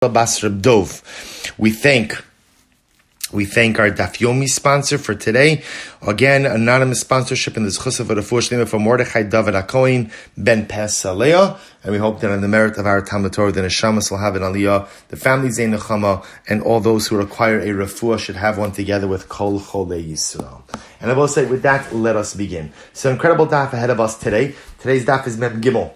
Bas Reb Dov. We thank our Daf Yomi sponsor for today. Again, anonymous sponsorship in the Zchus of Refuah Shlema for Mordechai David HaKohen Ben Pesalea. And we hope that on the merit of our Talmud Torah, the Neshamas will have an Aliyah, the family Zein Nechama, and all those who require a Refuah should have one together with Kol Cholei Yisrael. And I will say, with that, let us begin. So incredible daf ahead of us today. Today's daf is Mem Gimel.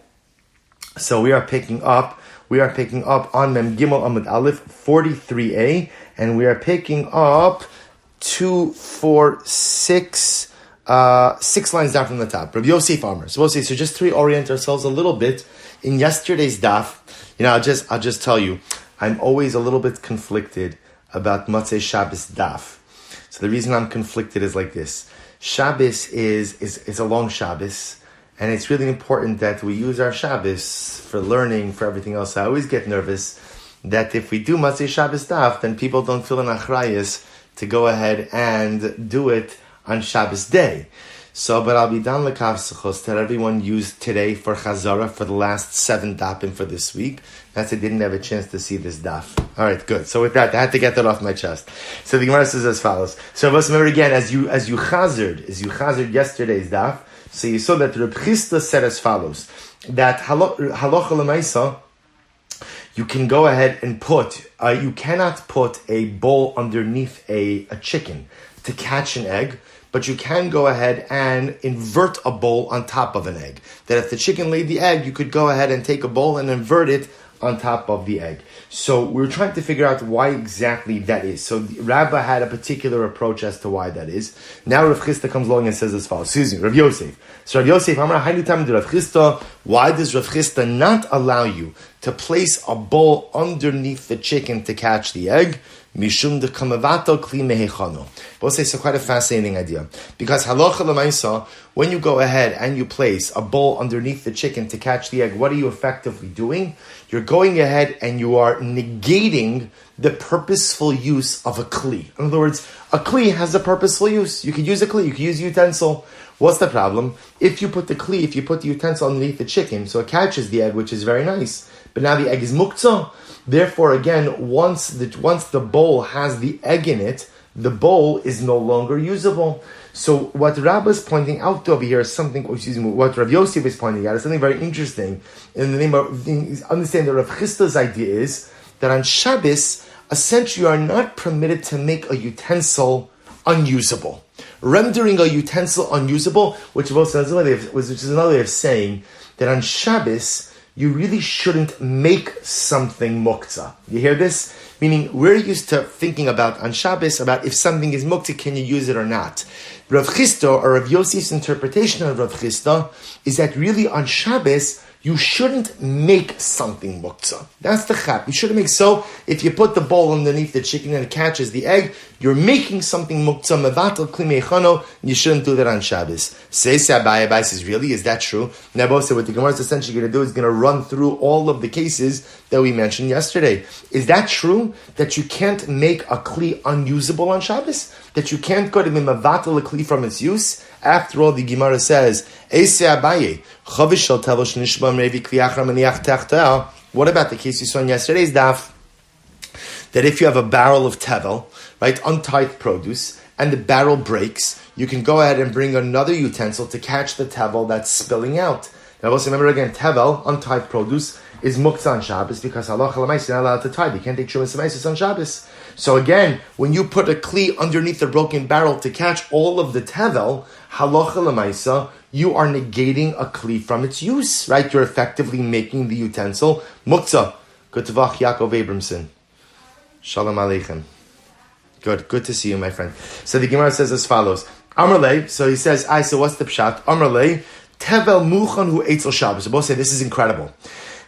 So we are picking up on Mem Gimel Amud Aleph 43a, and we are picking up 2, 4, 6 lines down from the top. Rabbi Yosef Amar. So we'll see. So just to reorient ourselves a little bit, in yesterday's daf, I'll just tell you, I'm always a little bit conflicted about Motzei Shabbos Daf. So the reason I'm conflicted is like this: Shabbos is a long Shabbos. And it's really important that we use our Shabbos for learning, for everything else. I always get nervous that if we do Motzei Shabbos Daf, then people don't feel an achrayus to go ahead and do it on Shabbos day. So, but I'll be down l'kav sechos that everyone used today for Chazara for the last 7 dafim for this week. That's I didn't have a chance to see this daf. All right, good. So with that, I had to get that off my chest. So the Gemara says as follows. So let's remember again, as you chazered yesterday's daf. So you saw that Reb Chisda said as follows, that halacha l'maisa, you can go ahead and you cannot put a bowl underneath a chicken to catch an egg, but you can go ahead and invert a bowl on top of an egg. That if the chicken laid the egg, you could go ahead and take a bowl and invert it on top of the egg. So we're trying to figure out why exactly that is. So the Rabbi had a particular approach as to why that is. Now Rav Chisda comes along and says as follows. Rav Yosef. So Rav Yosef, why does Rav Chisda not allow you to place a bowl underneath the chicken to catch the egg? Mishum de kamavato kli mehechano. We'll say it's quite a fascinating idea. Because halacha l'maisa, when you go ahead and you place a bowl underneath the chicken to catch the egg, what are you effectively doing? You're going ahead and you are negating the purposeful use of a kli. In other words, a kli has a purposeful use. You could use a kli, you could use a utensil. What's the problem? If you put the utensil underneath the chicken, so it catches the egg, which is very nice, but now the egg is muktzah. Therefore, again, once the bowl has the egg in it, the bowl is no longer usable. So what Rabbi is pointing out over here is what Rav Yosef is pointing out is something very interesting. In the name of understand that Rav Chisda's idea is that on Shabbos, essentially you are not permitted to make a utensil unusable. Rendering a utensil unusable, which is another way of saying that on Shabbos, you really shouldn't make something muktzah. You hear this? Meaning, we're used to thinking about on Shabbos, about if something is muktzah, can you use it or not? Rav Chisda, or Rav Yosef's interpretation of Rav Chisda, is that really on Shabbos, you shouldn't make something muktzah. That's the chap. You shouldn't make so. If you put the bowl underneath the chicken and it catches the egg, you're making something muktzah mevatel kli meichano. You shouldn't do that on Shabbos. Says Abai says, really, is that true? Now, so what the Gemara is essentially going to do is going to run through all of the cases that we mentioned yesterday. Is that true that you can't make a kli unusable on Shabbos? That you can't go to mevatel a kli from its use? After all, the Gemara says, what about the case you saw in yesterday's daf? That if you have a barrel of tevel, right, untied produce, and the barrel breaks, you can go ahead and bring another utensil to catch the tevel that's spilling out. Now also remember again, tevel, untied produce, is muktzah on Shabbos because halacha l'maisa you're not allowed to tie. You can't take shumas l'maisa on Shabbos. So again, when you put a kli underneath the broken barrel to catch all of the tevel, halacha l'maisa, you are negating a kli from its use, right? You're effectively making the utensil muktzah. Good to vach Yaakov Abramson. Shalom aleichem. Good to see you, my friend. So the Gemara says as follows. Amrlei, so he says, so what's the pshat? Amrlei, tevel muchan hu eitzel Shabbos. So both say, this is incredible.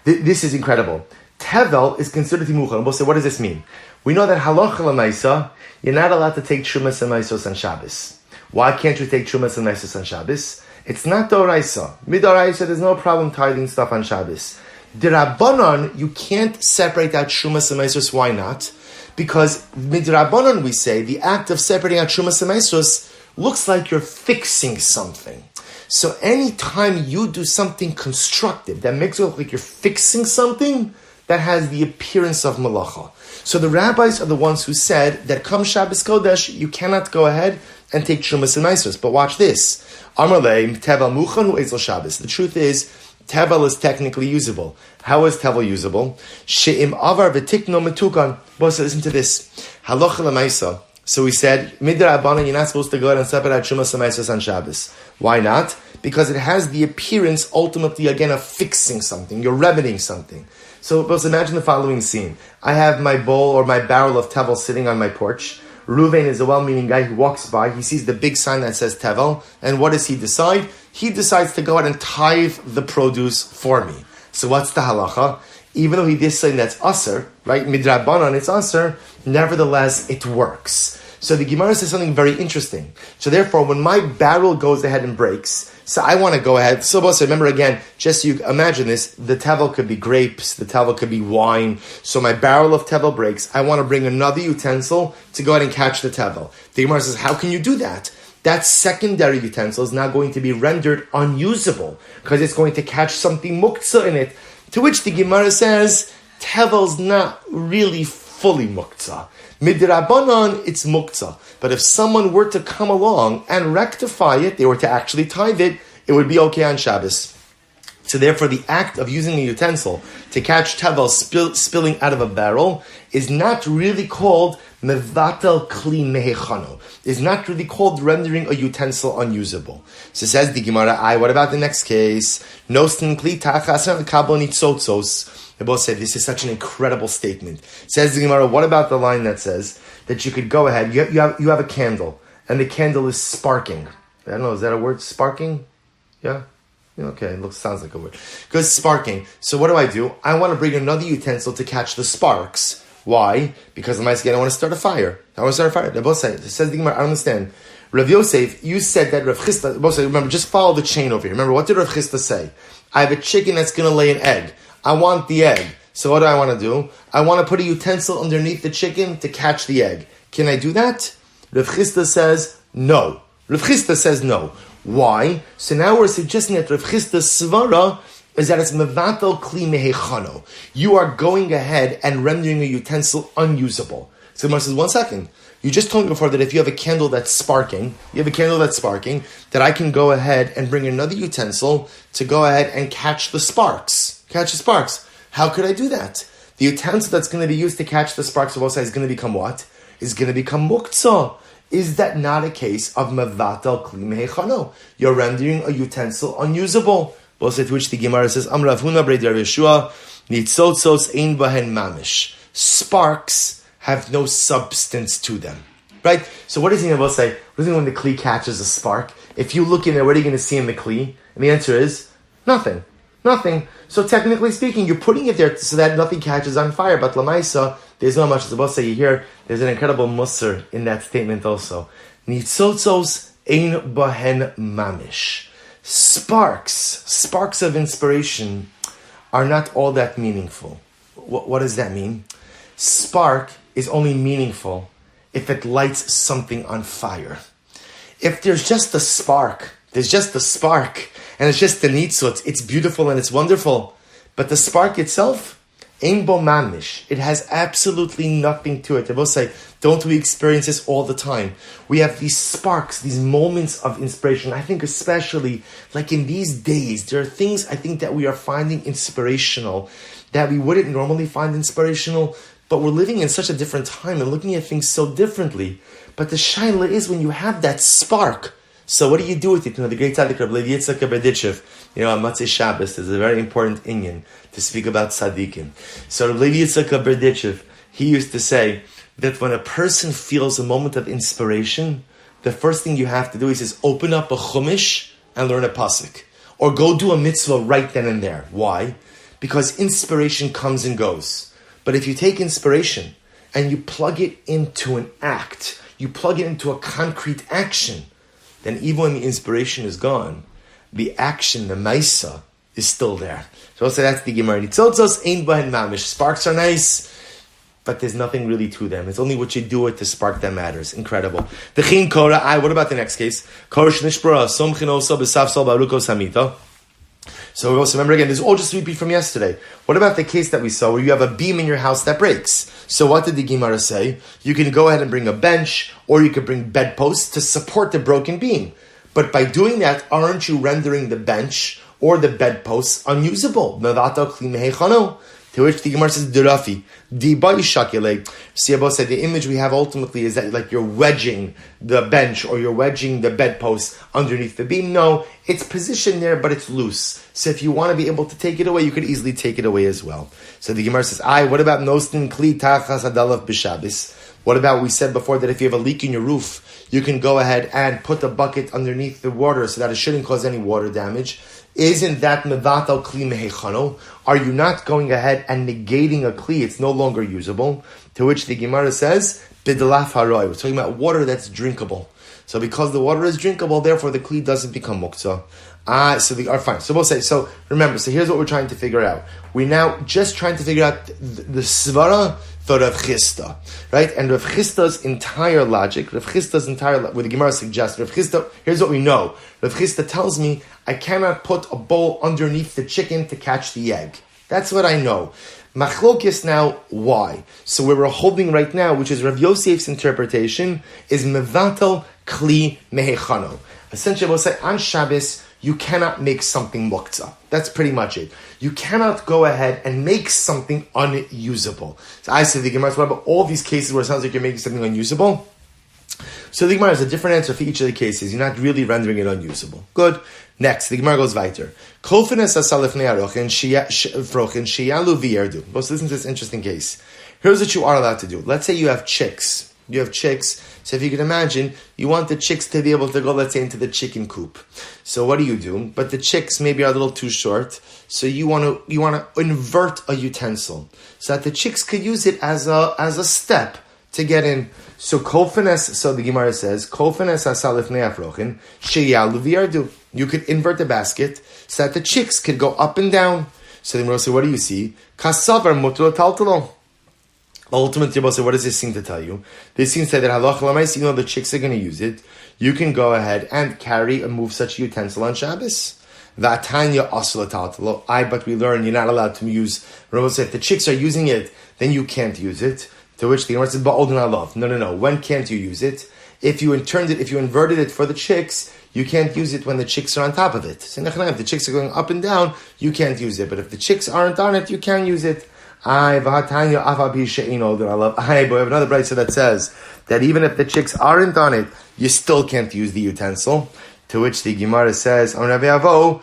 This is incredible. Tevel is considered muchan. Both say, what does this mean? We know that halacha l'maisa, you're not allowed to take trumas and maisos on Shabbos. Why can't you take trumas and maisos on Shabbos? It's not doraisa. Midoraisa, there's no problem tithing stuff on Shabbos. D'Rabbanan, you can't separate out trumas and maisos. Why not? Because midrabanan, we say, the act of separating out shumas and meisos looks like you're fixing something. So anytime you do something constructive that makes it look like you're fixing something, that has the appearance of malacha. So the rabbis are the ones who said that come Shabbos Kodesh, you cannot go ahead and take Trumas and Maasros. But watch this. Amar leim tevel muchan hu ezel Shabbos. The truth is, tevel is technically usable. How is tevel usable? She'im avar v'tikno metukan. Boss, listen to this. Halacha l'maisa. So we said, Midra Abana, you're not supposed to go ahead and separate Trumas and Maasros on Shabbos. Why not? Because it has the appearance, ultimately, again, of fixing something. You're remedying something. So let's imagine the following scene. I have my bowl or my barrel of tevel sitting on my porch. Reuven is a well-meaning guy who walks by. He sees the big sign that says tevel. And what does he decide? He decides to go out and tithe the produce for me. So what's the halacha? Even though he did say that's asr, right? Midrabanan, it's asr. Nevertheless, it works. So the Gemara says something very interesting. So therefore, when my barrel goes ahead and breaks, so I want to go ahead. So remember again, just so you imagine this, the tevel could be grapes, the tevel could be wine. So my barrel of tevel breaks. I want to bring another utensil to go ahead and catch the tevel. The Gemara says, how can you do that? That secondary utensil is now going to be rendered unusable because it's going to catch something muktzah in it. To which the Gemara says, tevel's not really fully muktzah. Midrabanan, it's muktzah. But if someone were to come along and rectify it, they were to actually tithe it, it would be okay on Shabbos. So therefore, the act of using a utensil to catch tevel spilling out of a barrel is not really called mevatel kli mehechano. It's not really called rendering a utensil unusable. So says the Gemara, what about the next case? Nosten kli tachas kabo nitzotzos. They both said this is such an incredible statement. Says the Gemara, what about the line that says that you could go ahead, you have a candle, and the candle is sparking. I don't know, is that a word? Sparking? Yeah? Okay, sounds like a word. Because sparking. So what do? I want to bring another utensil to catch the sparks. Why? Because I want to start a fire. They both say, it says the Gemara, I don't understand. Rav Yosef, you said that Rav Chisda, both say, remember, just follow the chain over here. Remember, what did Rav Chisda say? I have a chicken that's going to lay an egg. I want the egg. So what do I want to do? I want to put a utensil underneath the chicken to catch the egg. Can I do that? Rav Chisda says no. Rav Chisda says no. Why? So now we're suggesting that Rav Chisda's svara is that it's mevatel kli mehechano. You are going ahead and rendering a utensil unusable. So Gemara says, 1 second. You just told me before that if you have a candle that's sparking, that I can go ahead and bring another utensil to go ahead and catch the sparks. How could I do that? The utensil that's going to be used to catch the sparks of Osai is going to become what? Is going to become muktzah. Is that not a case of mevatel kli mehechano? You're rendering a utensil unusable. Also, to which the Gemara says, Amrav Huna Brei Rav Yeshua, nitzotzos ein bahen mamish. Sparks have no substance to them. Right? So what does he say? What does he mean when the kli catches a spark? If you look in there, what are you going to see in the kli? And the answer is, nothing. Nothing. So technically speaking, you're putting it there so that nothing catches on fire. But lamaisa, there's not much. As say, you hear, there's an incredible musar in that statement also. Nitzotzos ein bahen mamish. Sparks of inspiration are not all that meaningful. What does that mean? Spark is only meaningful if it lights something on fire. If there's just a spark, and it's just the nitzot, it's beautiful and it's wonderful. But the spark itself, ein bo mamish, it has absolutely nothing to it. They both say, don't we experience this all the time? We have these sparks, these moments of inspiration. I think especially, like in these days, there are things I think that we are finding inspirational that we wouldn't normally find inspirational, but we're living in such a different time and looking at things so differently. But the shaila is when you have that spark, so what do you do with it? The great tzaddik Rabbi Levi Yitzchak Berditchev, on Matzei Shabbos, there's a very important inyan to speak about tzaddikim. So Rabbi Levi Yitzchak Berditchev, he used to say that when a person feels a moment of inspiration, the first thing you have to do, he says, open up a chumash and learn a pasuk. Or go do a mitzvah right then and there. Why? Because inspiration comes and goes. But if you take inspiration and you plug it into an act, you plug it into a concrete action, then even when the inspiration is gone, the action, the maisa, is still there. So I'll say that's the Gemara. Nitzotzos ein bahen mamish. Sparks are nice, but there's nothing really to them. It's only what you do with the spark that matters. Incredible. Dechin kora. What about the next case? Kora shnishbara somchin osa b'safsal barukos hamita. So we also remember again, this is all just repeat from yesterday. What about the case that we saw where you have a beam in your house that breaks? So what did the Gemara say? You can go ahead and bring a bench, or you could bring bedposts to support the broken beam. But by doing that, aren't you rendering the bench or the bedposts unusable? To which the Gemara says, Durafi, Dibai Shakile. Siyabo said the image we have ultimately is that like you're wedging the bench or you're wedging the bedpost underneath the beam. No, it's positioned there, but it's loose. So if you want to be able to take it away, you could easily take it away as well. So the Gemara says, what about Nostin Kli Tachas Adalav B'Shabbos? What about we said before that if you have a leak in your roof, you can go ahead and put a bucket underneath the water so that it shouldn't cause any water damage? Isn't that mevatal kli mehechano? Are you not going ahead and negating a kli? It's no longer usable. To which the Gemara says, bidlaf haroy. We're talking about water that's drinkable. So because the water is drinkable, therefore the kli doesn't become muktzah. Fine. So we'll say, so remember, so here's what we're trying to figure out. We're now just trying to figure out the svara for Rav Chisda, right? And Rav Chisda's entire logic, what the Gemara suggests, Rav Chisda, here's what we know. Rav Chisda tells me, I cannot put a bowl underneath the chicken to catch the egg. That's what I know. Machlokes now, why? So where we're holding right now, which is Rav Yosef's interpretation, is mevatel kli mehechano. Essentially, we'll say, on Shabbos, you cannot make something muktzah. That's pretty much it. You cannot go ahead and make something unusable. So I said the Gemara, what about all these cases where it sounds like you're making something unusable? So the Gemara has a different answer for each of the cases. You're not really rendering it unusable. Good. Next, the Gemara goes weiter. So listen to this interesting case. Here's what you are allowed to do. Let's say you have chicks. So if you can imagine, you want the chicks to be able to go, let's say, into the chicken coop. So what do? But the chicks maybe are a little too short. So you want to invert a utensil so that the chicks could use it as a step to get in. So the Gemara says, you could invert the basket so that the chicks could go up and down. So the Gemara says, what do you see? Ultimately, what does this seem to tell you? This seems to say that halacha l'maaseh, the chicks are going to use it. You can go ahead and carry and move such a utensil on Shabbos. V'atanya asla taltalo. But we learn you're not allowed to use. Rabbi said if the chicks are using it, then you can't use it. To which the Gemara says, ba'olden alav. No. When can't you use it? If you inverted it for the chicks, you can't use it when the chicks are on top of it. So if the chicks are going up and down, you can't use it. But if the chicks aren't on it, you can use it. We have another brayso that says that even if the chicks aren't on it, you still can't use the utensil. To which the Gemara says, wow.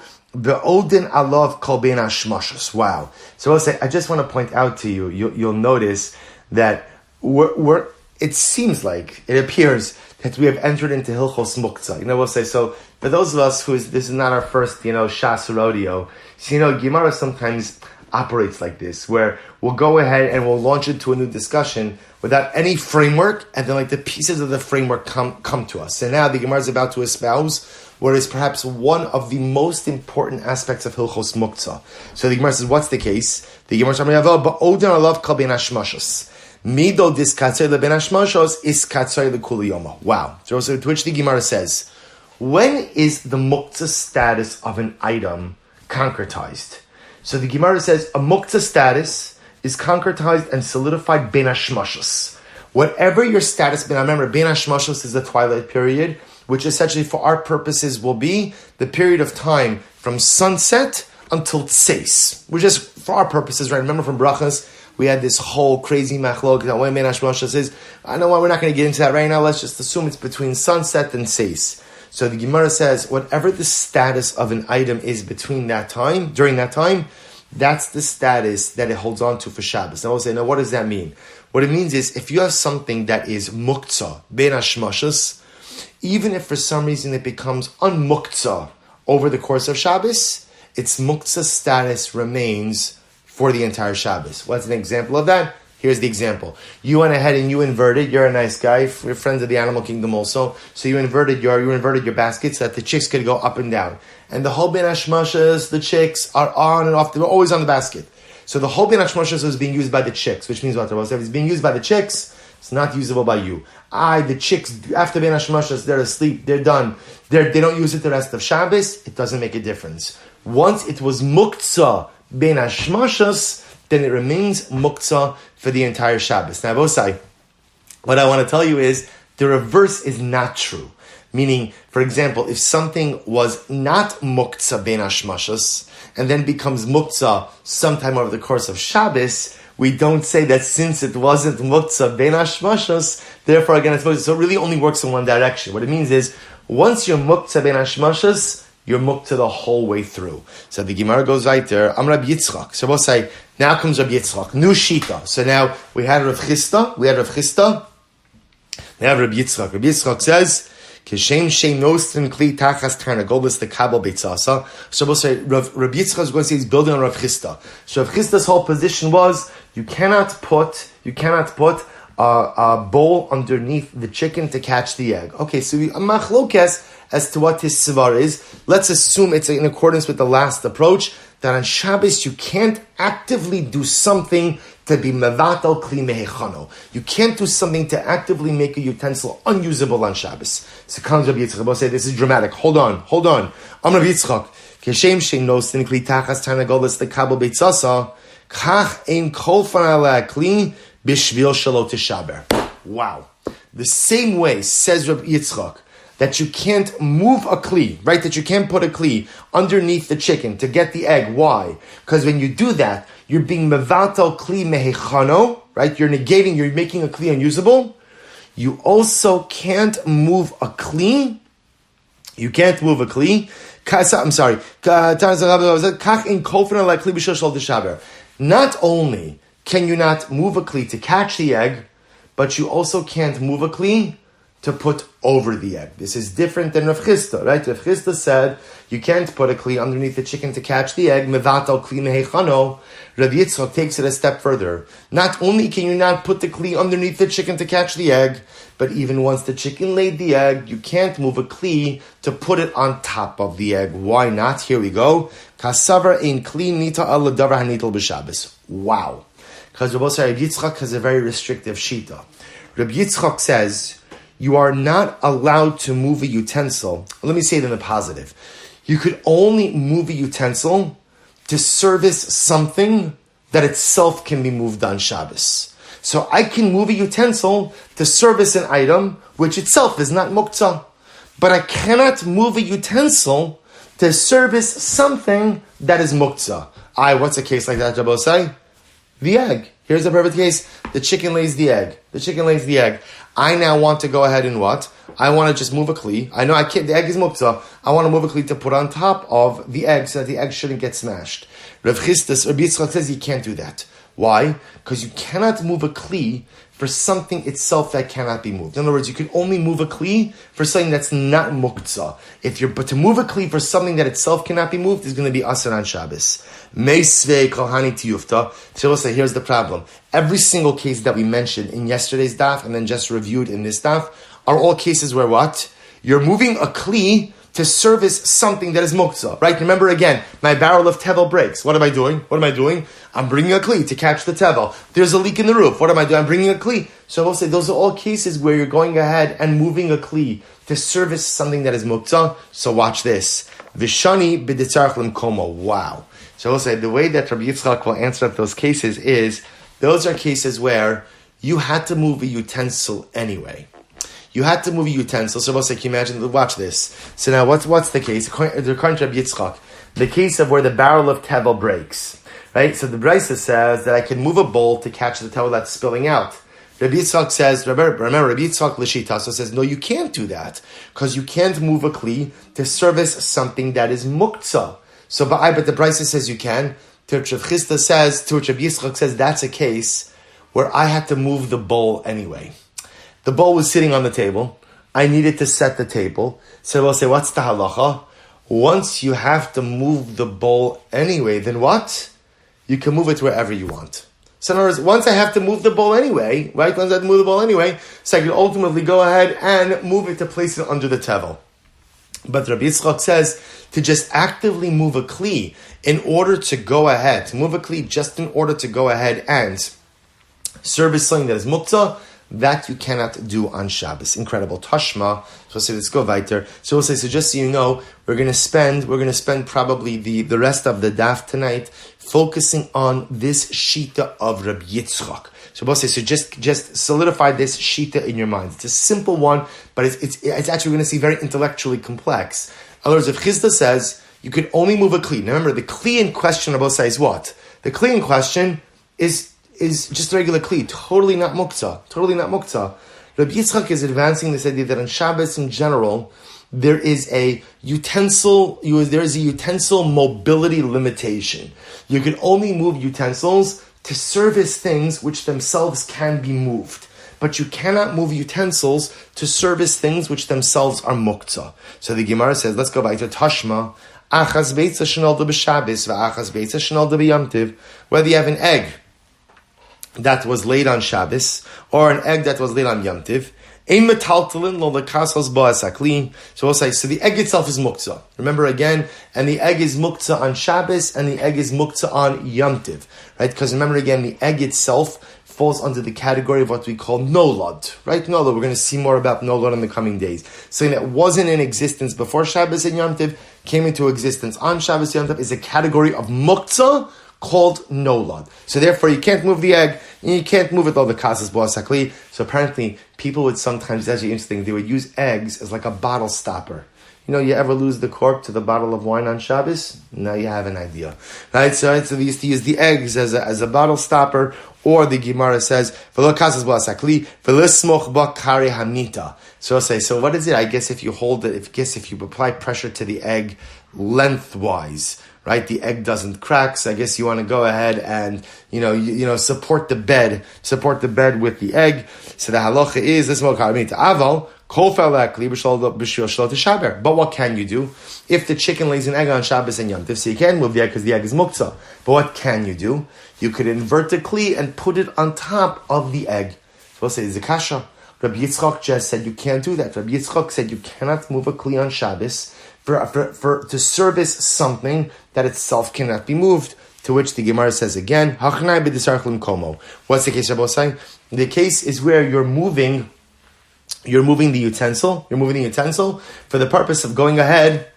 So I'll say, I just want to point out to you, you'll notice that it seems like, it appears that we have entered into Hilchos Muktzah. We'll say, so for those of us this is not our first, Shas rodeo. So, Gemara sometimes operates like this, where we'll go ahead and we'll launch into a new discussion without any framework, and then like the pieces of the framework come to us. And now the Gemara is about to espouse what is perhaps one of the most important aspects of Hilchos Muktzah. So the Gemara says, what's the case? The Gemara says, ba'odan alav kol ben hashmashos. Mido diskatzay leben hashmashos is katzay lekuli yoma. Wow. So to which the Gemara says, when is the Muktzah status of an item concretized? So the Gemara says a muktzah status is concretized and solidified ben hashmashos. Whatever your status ben, remember ben hashmashos is the twilight period, which essentially for our purposes will be the period of time from sunset until tseis, which is for our purposes, right? Remember from brachas, we had this whole crazy machlok that when ben hashmashos is. I know why we're not going to get into that right now. Let's just assume it's between sunset and tseis. So the Gemara says, whatever the status of an item is during that time, that's the status that it holds on to for Shabbos. Now, we'll say, what does that mean? What it means is, if you have something that is muktzah, ben hashmashos, even if for some reason it becomes unmuktzah over the course of Shabbos, its muktzah status remains for the entire Shabbos. What's an example of that? Here's the example. You went ahead and you inverted. You're a nice guy. You're friends of the animal kingdom also. So you inverted your basket so that the chicks could go up and down. And the whole ben hashmashos, the chicks are on and off. They're always on the basket. So the whole ben hashmashos is being used by the chicks, which means what? If it's being used by the chicks, it's not usable by you. The chicks, after ben hashmashos, they're asleep. They're done. They don't use it the rest of Shabbos. It doesn't make a difference. Once it was muktzah ben hashmashas, then it remains muktzah for the entire Shabbos. Now, Bosai, what I want to tell you is the reverse is not true. Meaning, for example, if something was not muktzah ben hashmashas and then becomes muktzah sometime over the course of Shabbos, we don't say that since it wasn't muktzah ben hashmashas, therefore again it's muktzah. So it really only works in one direction. What it means is, once you're muktzah ben hashmashas, you're muktzah the whole way through. So the Gemara goes right there. I'm Rabbi Yitzchak. So we'll say, now comes Rabbi Yitzchak. New Shita. So now we had Rav Chisda. Now Rabbi Yitzchak. Rabbi Yitzchak says, Kishem shein nostin kli tachas tarnagolis the kabel beitzasa. So we'll say, Rabbi Yitzchak is going to say he's building on Rav Chisda. So Rav Chisda's whole position was, you cannot put a bowl underneath the chicken to catch the egg. Okay, so a machlokes as to what his svar is. Let's assume it's in accordance with the last approach, that on Shabbos you can't actively do something to be mevatel kli mehechano. You can't do something to actively make a utensil unusable on Shabbos. So comes Rabbi Yitzchak. We'll say, this is dramatic. Hold on. I'm Rabbi Yitzchak. Keshem shein nosin kli tachas tarnagolis the kabel beitzasa, kach ein kol fanala kli bishvil shalo tishaber. Wow. The same way, says Rabbi Yitzchak, that you can't move a kli, right? That you can't put a kli underneath the chicken to get the egg. Why? Because when you do that, you're being mevatel kli mehechano, right? You're making a kli unusable. You also can't move a kli. Not only can you not move a kli to catch the egg, but you also can't move a kli to put over the egg. This is different than Rav Chisda, right? Rav Chisda said you can't put a kli underneath the chicken to catch the egg. Mevatel kli mehechano. Rav Yitzchak takes it a step further. Not only can you not put the kli underneath the chicken to catch the egg, but even once the chicken laid the egg, you can't move a kli to put it on top of the egg. Why not? Here we go. Kasavar ein kli nita ala davar hanitel b'Shabbos. Wow. Because Rabbi Yitzchak has a very restrictive shita. Rabbi Yitzchak says, you are not allowed to move a utensil. Let me say it in the positive. You could only move a utensil to service something that itself can be moved on Shabbos. So I can move a utensil to service an item which itself is not muktzah. But I cannot move a utensil to service something that is muktzah. What's a case like that, Jabosai? The egg. Here's a perfect case. The chicken lays the egg. I now want to go ahead and what? I want to just move a kli. I know I can't, the egg is muktzah. I want to move a kli to put on top of the egg so that the egg shouldn't get smashed. Rav Yitzchak says you can't do that. Why? Because you cannot move a kli for something itself that cannot be moved. In other words, you can only move a kli for something that's not muktzah. But to move a kli for something that itself cannot be moved is going to be asur on Shabbos. Meisvei kohani tiyufta. So we'll say, here's the problem. Every single case that we mentioned in yesterday's daf and then just reviewed in this daf are all cases where what? You're moving a kli to service something that is muktzah, right? Remember again, my barrel of tevel breaks. What am I doing? I'm bringing a kli to catch the tevel. There's a leak in the roof. What am I doing? I'm bringing a kli. So we'll say those are all cases where you're going ahead and moving a kli to service something that is muktzah. So watch this. Vishani b'ditzarach l'mkomo. Wow. So we'll say the way that Rabbi Yitzchak will answer up those cases is, those are cases where you had to move a utensil anyway. You had to move a utensil. So we'll say, can you imagine? Watch this. So now what's the case? According to Rabbi Yitzchak, the case of where the barrel of tevel breaks. Right? So the Brisa says that I can move a bowl to catch the tevel that's spilling out. Rabbi Yitzchak says, remember, Rabbi Yitzchak L'shita says, no, you can't do that. Because you can't move a kli to service something that is muktzah. So, but the Brisa says you can. To which Rav Chisda says, to which Rabbi Yitzchak says, that's a case where I had to move the bowl anyway. The bowl was sitting on the table. I needed to set the table. So we'll say, what's the halacha? Once you have to move the bowl anyway, then what? You can move it wherever you want. So in other words, once I have to move the bowl anyway, right? Once I have to move the bowl anyway, so I can ultimately go ahead and move it to place it under the tevel. But Rabbi Yitzchak says to just actively move a kli in order to go ahead, and service something that is muktzah, that you cannot do on Shabbos. Incredible. Tashma. So let's go weiter. So we'll say, so just so you know, we're going to spend probably the rest of the daf tonight focusing on this shita of Rabbi Yitzchak. So we'll say, so just solidify this shita in your mind. It's a simple one, but it's actually going to see very intellectually complex. In other words, if Chizda says you could only move a kli. Now remember, the kli in question, Rabbi says what? The kli in question is just a regular kli, totally not muktzah. Rabbi Yitzchak is advancing this idea that on Shabbos in general, there is a utensil mobility limitation. You can only move utensils to service things which themselves can be moved. But you cannot move utensils to service things which themselves are muktzah. So the Gemara says, let's go back to Tashma. Achas beitza shenolda b'Shabbos v'achas beitza shenolda b'Yom. Whether you have an egg that was laid on Shabbos or an egg that was laid on Yom Tiv, ein metaltalin lo lekasos ba'as hakli. So we'll say, so the egg itself is muktzah. Remember again, and the egg is muktzah on Shabbos and the egg is muktzah on Yom Tiv, right? Because remember again, the egg itself falls under the category of what we call nolad, right? Nolad. We're going to see more about nolad in the coming days. Something that wasn't in existence before Shabbos and Yom Tiv came into existence on Shabbos and Yom Tiv is a category of muktzah called nolad. So therefore, you can't move the egg, and you can't move it all the kasas bo'as hakli. So apparently, people would sometimes, it's actually interesting, they would use eggs as like a bottle stopper. You know, you ever lose the cork to the bottle of wine on Shabbos? Now you have an idea. Right? So they used to use the eggs as a bottle stopper, or the Gemara says, v'lo kasas bo'as hakli, v'lo smoch ba kari hamita. So I'll say, so what is it? I guess if you hold it, if you apply pressure to the egg lengthwise, right? The egg doesn't crack, so I guess you want to go ahead and, support the bed with the egg. So the halacha is, this aval, but what can you do? If the chicken lays an egg on Shabbos and Yom Tov, so you can move the egg because the egg is muktzah. But what can you do? You could invert the kli and put it on top of the egg. So we'll say, it's a kasha. Rabbi Yitzchak just said you can't do that. Rabbi Yitzchak said you cannot move a kli on Shabbos to service something that itself cannot be moved. To which the Gemara says again, what's the case, Rabbi saying? The case is where you're moving the utensil for the purpose of going ahead.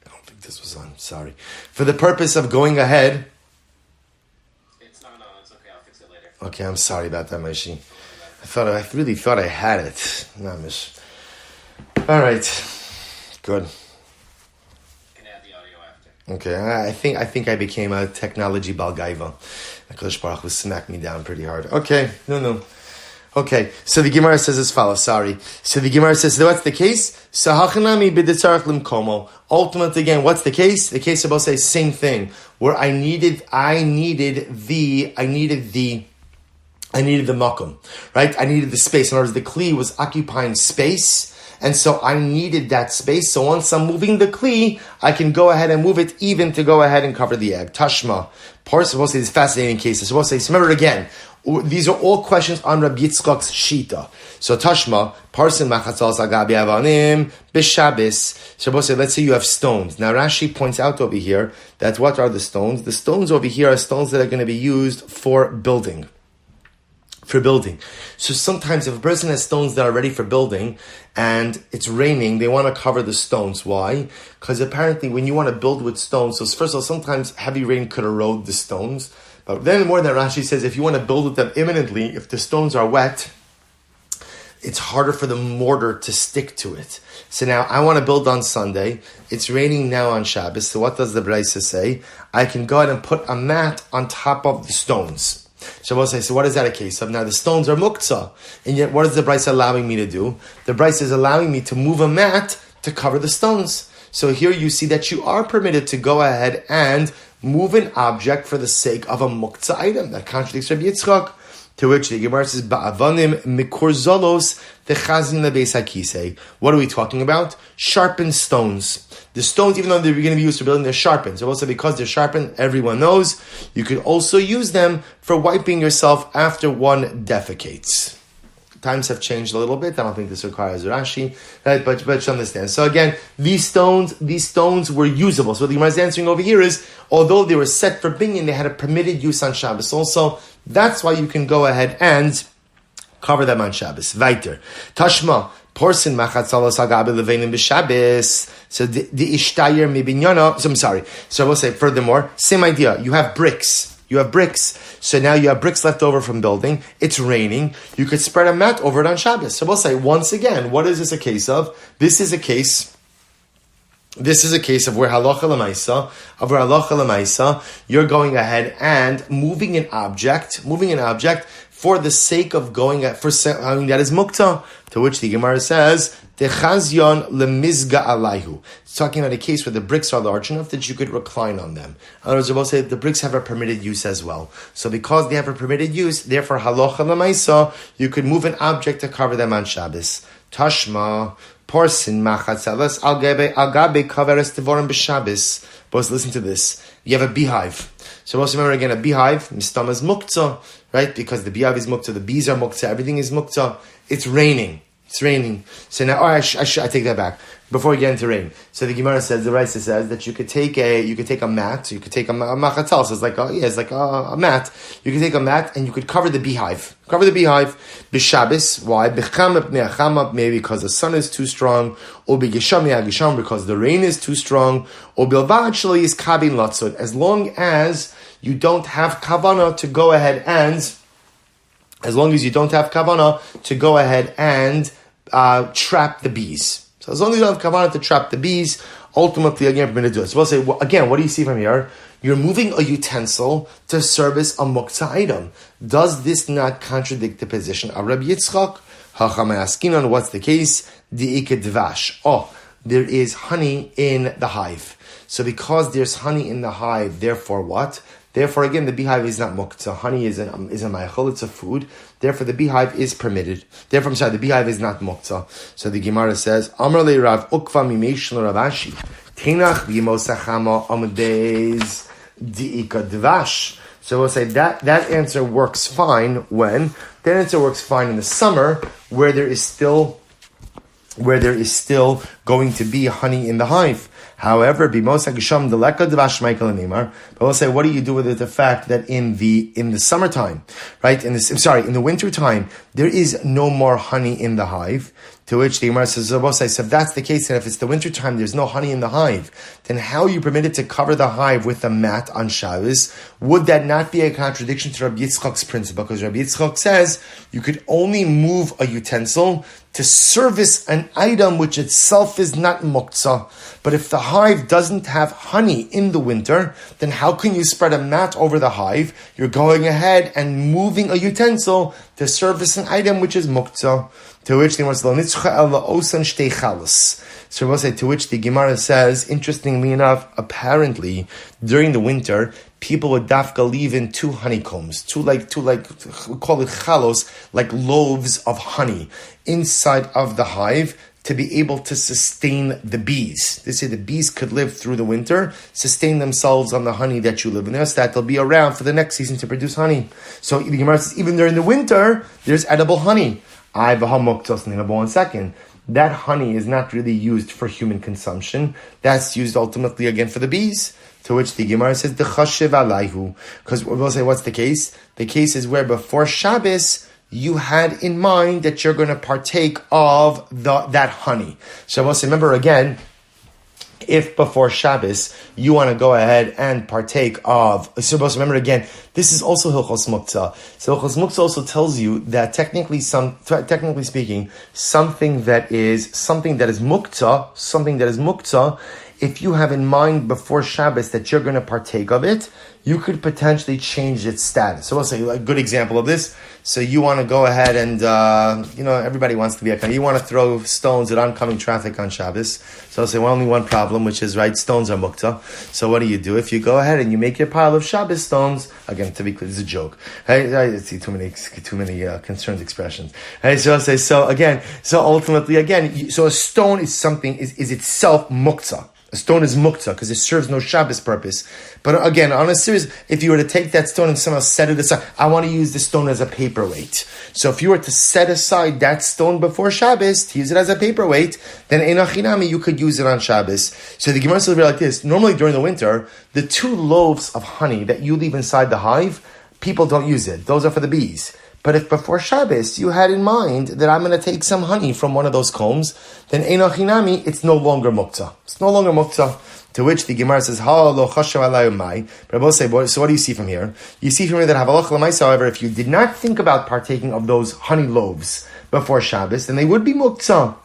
I don't think this was on, sorry. For the purpose of going ahead. It's not on, it's okay, I'll fix it later. Okay, I'm sorry about that, Maishi. I really thought I had it. Namish. All right. Good. Can add the audio after. Okay, I think I became a technology balgaiva. HaKadosh Baruch Hu smacked me down pretty hard. Okay, no. Okay, so the Gemara says as follows, sorry. So the Gemara says, so what's the case? So hachanami b'ditzarach limkomo. Ultimately, again, what's the case? The case about say same thing, where I needed the makom, right? I needed the space. In other words, the kli was occupying space, and so I needed that space. So once I'm moving the kli, I can go ahead and move it even to go ahead and cover the egg. Tashma. Supposed to say these fascinating cases. Supposed to say, remember again, these are all questions on Rabbi Yitzchak's shita. So Tashma, parson machatzal sagabi avanim b'Shabbos. Supposed to say, let's say you have stones. Now Rashi points out over here that what are the stones? The stones over here are stones that are going to be used for building. So sometimes if a person has stones that are ready for building and it's raining, they want to cover the stones. Why? Because apparently when you want to build with stones, so first of all, sometimes heavy rain could erode the stones. But then more than Rashi says, if you want to build with them imminently, if the stones are wet, it's harder for the mortar to stick to it. So now I want to build on Sunday. It's raining now on Shabbos. So what does the Braisa say? I can go ahead and put a mat on top of the stones. Shabbos says, so what is that a case of? Now the stones are muktzah, and yet what is the Braisa allowing me to do? The Braisa is allowing me to move a mat to cover the stones. So here you see that you are permitted to go ahead and move an object for the sake of a muktzah item. That contradicts Rabbi Yitzchak. To which the Gemara says, "Ba'avanim mikurzolos techazin lebeis hakisei." What are we talking about? Sharpened stones. The stones, even though they're going to be used for building, they're sharpened. So also because they're sharpened, everyone knows, you could also use them for wiping yourself after one defecates. Times have changed a little bit. I don't think this requires Rashi, right? But you understand. So again, these stones were usable. So what the Gemara is answering over here is, although they were set for binyan, they had a permitted use on Shabbos also. That's why you can go ahead and cover them on Shabbos. Weiter. Tashma. Porson machatzalos agabe levenim b'Shabbos. So the ishtayer mibinyana. So I'm sorry. So I will say furthermore, same idea. You have bricks. So now you have bricks left over from building. It's raining. You could spread a mat over it on Shabbos. So we'll say once again, what is this a case of? This is a case of where halacha l'maisa, you're going ahead and moving an object for the sake of that is mukta. To which the Gemara says, Techazyon lemizga alayhu. It's talking about a case where the bricks are large enough that you could recline on them. In other words, we'll say the bricks have a permitted use as well. So because they have a permitted use, therefore halacha l'maisa, you could move an object to cover them on Shabbos. Tashma, porsin machatzalas agabe kaveres tevorim b'Shabbos. Both listen to this. You have a beehive. So also remember again, a beehive, mistama is muktzah, right? Because the beehive is muktzah, the bees are muktzah, everything is muktzah. It's raining. So now, I take that back. Before we get into rain, so the Gemara says, the Raisa says that you could take a mat, you could take a machatal, so it's like a mat. You could take a mat and you could cover the beehive. B'Shabbos. Why? Maybe because the sun is too strong, or b'gisham because the rain is too strong, or bilvad shali is kabin latzot. As long as you don't have kavana to go ahead and trap the bees. So as long as you don't have kavanah to trap the bees, ultimately, again, we're going to do it. So we'll say, again, what do you see from here? You're moving a utensil to service a muktzah item. Does this not contradict the position of Rabbi Yitzchak? Hacham asking on what's the case? Di'ika dvash. Oh, there is honey in the hive. So because there's honey in the hive, therefore what? Therefore, again, the beehive is not muktzah. Honey is a ma'achol, it's a food. Therefore, the beehive is permitted. Therefore, the beehive is not muktzah. So the Gemara says, Amar le Rav Ukva mimeish Rav Ashi, Tenach v'yimosachama amades di'ika dvash. So we'll say that answer works fine when? That answer works fine in the summer, where there is still going to be honey in the hive. However, but we'll say, what do you do with the fact that in the summertime, right? In the winter time, there is no more honey in the hive. To which the Gemara says, so if that's the case, and if it's the winter time, there's no honey in the hive, then how are you permitted to cover the hive with a mat on Shabbos? Would that not be a contradiction to Rabbi Yitzchak's principle? Because Rabbi Yitzchak says you could only move a utensil to service an item which itself is not muktzah. But if the hive doesn't have honey in the winter, then how can you spread a mat over the hive? You're going ahead and moving a utensil to service an item which is muktzah. To which the Gemara says, interestingly enough, apparently during the winter, people would dafka leave in two honeycombs, we call it chalos, like loaves of honey inside of the hive to be able to sustain the bees. They say the bees could live through the winter, sustain themselves on the honey that you live in there, so that they'll be around for the next season to produce honey. So the Gemara says, even during the winter, there's edible honey. One second. That honey is not really used for human consumption. That's used ultimately again for the bees. To which the Gemara says, because we'll say, what's the case? The case is where before Shabbos, you had in mind that you're going to partake of that honey. So we'll say, remember again, if before Shabbos you want to go ahead and partake of, so remember again, this is also Hilchos Muktzah. So Hilchos Muktzah also tells you that technically speaking, something that is muktzah, if you have in mind before Shabbos that you're going to partake of it, you could potentially change its status. So we'll say a good example of this. So you want to go ahead and, everybody wants to be a, you want to throw stones at oncoming traffic on Shabbos. So I'll say, only one problem, which is, right, stones are mukta. So what do? If you go ahead and you make your pile of Shabbos stones, again, to be clear, this is a joke. I see too many concerned expressions. So I'll say, so ultimately, again, so a stone is something, is itself mukta. A stone is muktzah because it serves no Shabbos purpose. But again, on a serious, if you were to take that stone and somehow set it aside, I want to use the stone as a paperweight. So if you were to set aside that stone before Shabbos, to use it as a paperweight, then einachinami, you could use it on Shabbos. So the Gemara says like this, normally during the winter, the 2 loaves of honey that you leave inside the hive, people don't use it. Those are for the bees. But if before Shabbos you had in mind that I'm going to take some honey from one of those combs, then einachinami, it's no longer muktzah. It's no longer muktzah. To which the Gemara says, "Ha lo chashav alayu mai." But I will say, so what do you see from here? You see from here that havalach l'maisa. However, if you did not think about partaking of those honey loaves before Shabbos, then they would be muktzah.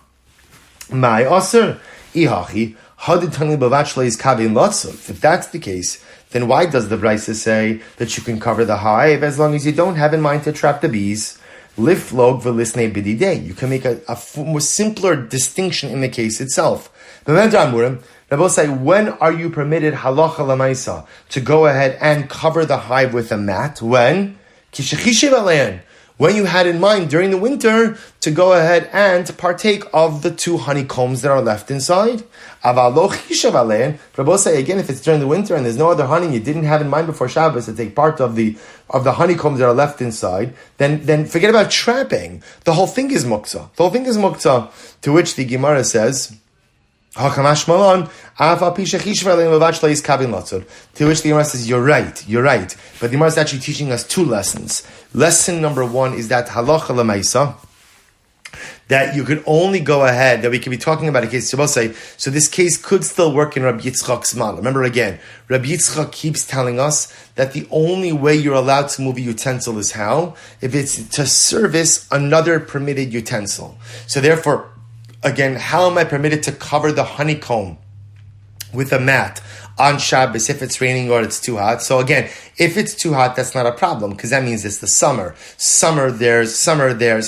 Mai aser ihachi hadid tani bavachleis kavin lotzov. If that's the case, then why does the Brisa say that you can cover the hive as long as you don't have in mind to trap the bees? Liflog v'lisnei bididei. You can make a more simpler distinction in the case itself. Rabbi say, when are you permitted halacha lamaisa to go ahead and cover the hive with a mat? When? When you had in mind during the winter to go ahead and partake of the 2 honeycombs that are left inside. Rabbi say again, if it's during the winter and there's no other honey, you didn't have in mind before Shabbos to take part of the honeycombs that are left inside, then forget about trapping. The whole thing is muktzah. The whole thing is muktzah. To which the Gemara says, to which the Gemara says, you're right. But the Gemara is actually teaching us 2 lessons. Lesson number 1 is that halacha l'maisa, that you could only go ahead, that we could be talking about a case, so this case could still work in Rabbi Yitzchak's model. Remember again, Rabbi Yitzchak keeps telling us that the only way you're allowed to move a utensil is how? If it's to service another permitted utensil. So therefore, again, how am I permitted to cover the honeycomb with a mat on Shabbos if it's raining or it's too hot? So again, if it's too hot, that's not a problem because that means it's the summer. Summer, there's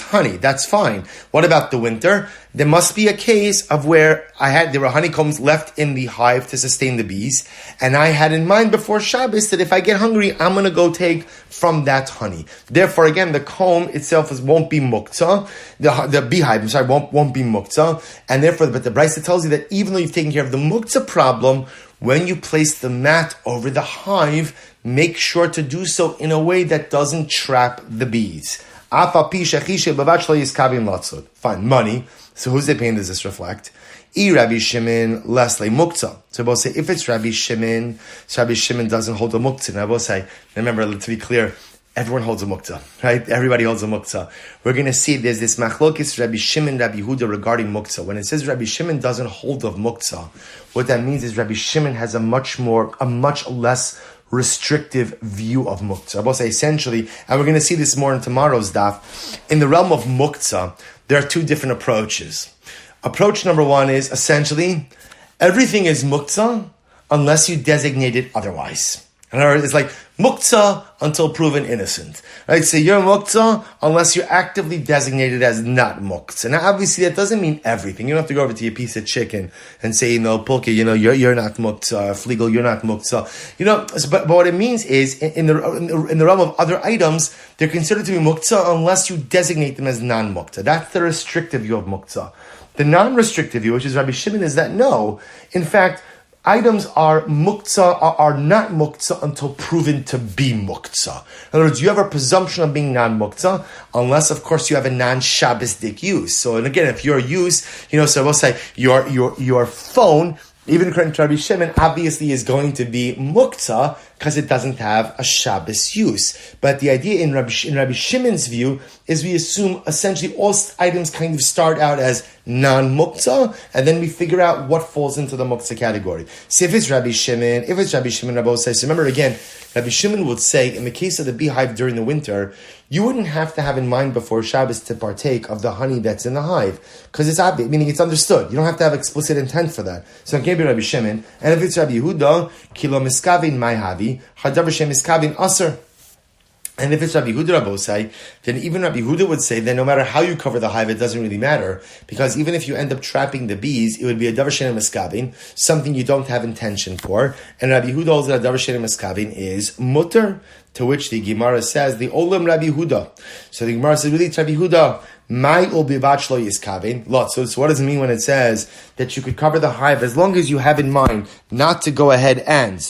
honey. That's fine. What about the winter? There must be a case of where there were honeycombs left in the hive to sustain the bees, and I had in mind before Shabbos that if I get hungry, I'm going to go take from that honey. Therefore, again, the comb itself won't be muktzah. The beehive, won't be muktzah, and therefore, but the Brisa tells you that even though you've taken care of the muktzah problem, when you place the mat over the hive, make sure to do so in a way that doesn't trap the bees. Fine, money. So whose opinion does this reflect? Rabbi Shimon, Leslie Muktzah. So we'll say, if it's Rabbi Shimon, so Rabbi Shimon doesn't hold a Muktzah. And I will say, remember, to be clear, everyone holds a Muktzah, right? Everybody holds a Muktzah. We're going to see there's this machlokis Rabbi Shimon, Rabbi Yehuda regarding Muktzah. When it says Rabbi Shimon doesn't hold of Muktzah, what that means is Rabbi Shimon has a much less restrictive view of Muktzah. I will say essentially, and we're going to see this more in tomorrow's daf, in the realm of Muktzah, there are 2 different approaches. Approach number 1 is essentially, everything is muktzah unless you designate it otherwise. In other words, it's like muktzah until proven innocent. Right? So you're muktzah unless you're actively designated as not muktzah. Now obviously that doesn't mean everything. You don't have to go over to your piece of chicken and say, Pulke, you're not muktzah, Flegel, you're not muktzah. But what it means is, in the realm of other items, they're considered to be muktzah unless you designate them as non-muktzah. That's the restrictive view of muktzah. The non-restrictive view, which is Rabbi Shimon, is that no, in fact, items are muktzah, are not muktzah until proven to be muktzah. In other words, you have a presumption of being non-muktzah, unless, of course, you have a non-Shabbosdik use. So, and again, if your use, so we'll say your phone, even according to Rabbi Shimon, obviously is going to be muktzah because it doesn't have a Shabbos use. But the idea in Rabbi Shimon's view is we assume essentially all items kind of start out as non-muktzah, and then we figure out what falls into the muktzah category. So if it's Rabbi Shimon, Rabbi says, so remember again, Rabbi Shimon would say, in the case of the beehive during the winter, you wouldn't have to have in mind before Shabbos to partake of the honey that's in the hive, because it's obvious, meaning it's understood. You don't have to have explicit intent for that. So it can't be Rabbi Shimon. And if it's Rabbi Yehuda, kilo miskavin mai havi, hadavar shem miskavin aser. And if it's Rabbi Yehuda Rabosai, then even Rabbi Yehuda would say that no matter how you cover the hive, it doesn't really matter, because even if you end up trapping the bees, it would be a davar she'eino miskavin, something you don't have intention for. And Rabbi Yehuda holds that a davar she'eino miskavin is mutter, to which the Gemara says, the Olam Rabbi Yehuda. So the Gemara says, really, Rabbi Yehuda, My ulbivat lo yiskaven. Lot. So what does it mean when it says that you could cover the hive as long as you have in mind not to go ahead and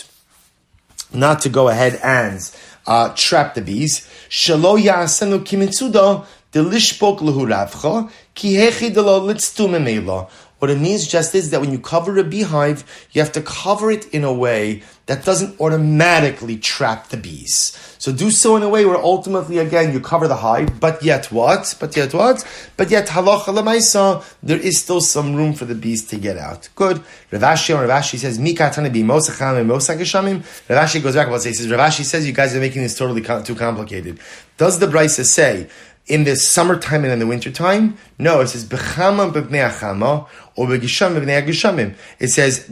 trap the bees? Shelo ya'asenu kimitzuda delishpok lehu ravcha ki hechi delo litztu memela. What it means just is that when you cover a beehive, you have to cover it in a way that doesn't automatically trap the bees. So do so in a way where ultimately, again, you cover the hive, but yet what? But yet halacha lemaisa, there is still some room for the bees to get out. Good. Ravashi says, Mikatana bi mosacham and mosageshamim. Ravashi goes back and says, Ravashi says, you guys are making this totally too complicated. Does the Brisa say, in the summertime and in the wintertime? No, it says b'chama b'bnei achama or b'gisham b'bnei agishamim. It says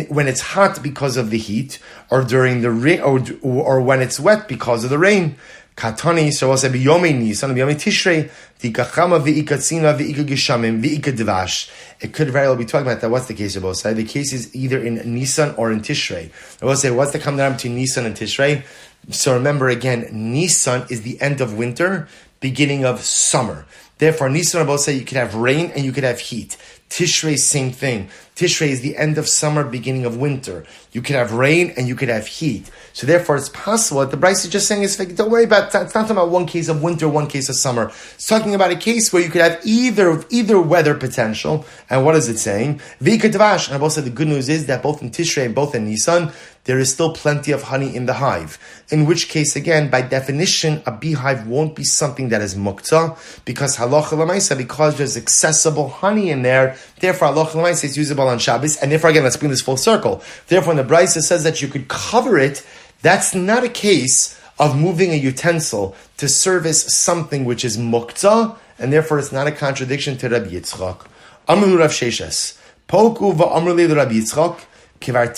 when it's hot because of the heat, or during the rain, or when it's wet because of the rain. Katani, so also b'yomei Nisan, b'yomei Tishrei, v'ikachama v'ikatzina v'ikagishamim v'ikadvash. It could very well be talking about that. What's the case of both sides? The case is either in Nisan or in Tishrei. I will say, what's the come down between Nisan and Tishrei? So remember again, Nisan is the end of winter, beginning of summer. Therefore, Nisan both say you could have rain and you could have heat. Tishrei, same thing. Tishrei is the end of summer, beginning of winter. You could have rain and you could have heat. So therefore, it's possible that the Bryce is just saying, don't worry about that. It's not talking about one case of winter, one case of summer. It's talking about a case where you could have either weather potential. And what is it saying? V'ikadvash. And I both said the good news is that both in Tishrei and both in Nisan, there is still plenty of honey in the hive. In which case, again, by definition, a beehive won't be something that is mukta, because halacha l'maisa, because there's accessible honey in there, therefore halacha l'maisa is usable on Shabbos, and therefore, again, let's bring this full circle. Therefore, when the Brisa says that you could cover it, that's not a case of moving a utensil to service something which is mukta, and therefore it's not a contradiction to Rabbi Yitzchak. Amru Rav Sheshes, Poku va'amru li Rabbi Yitzchak, so Rav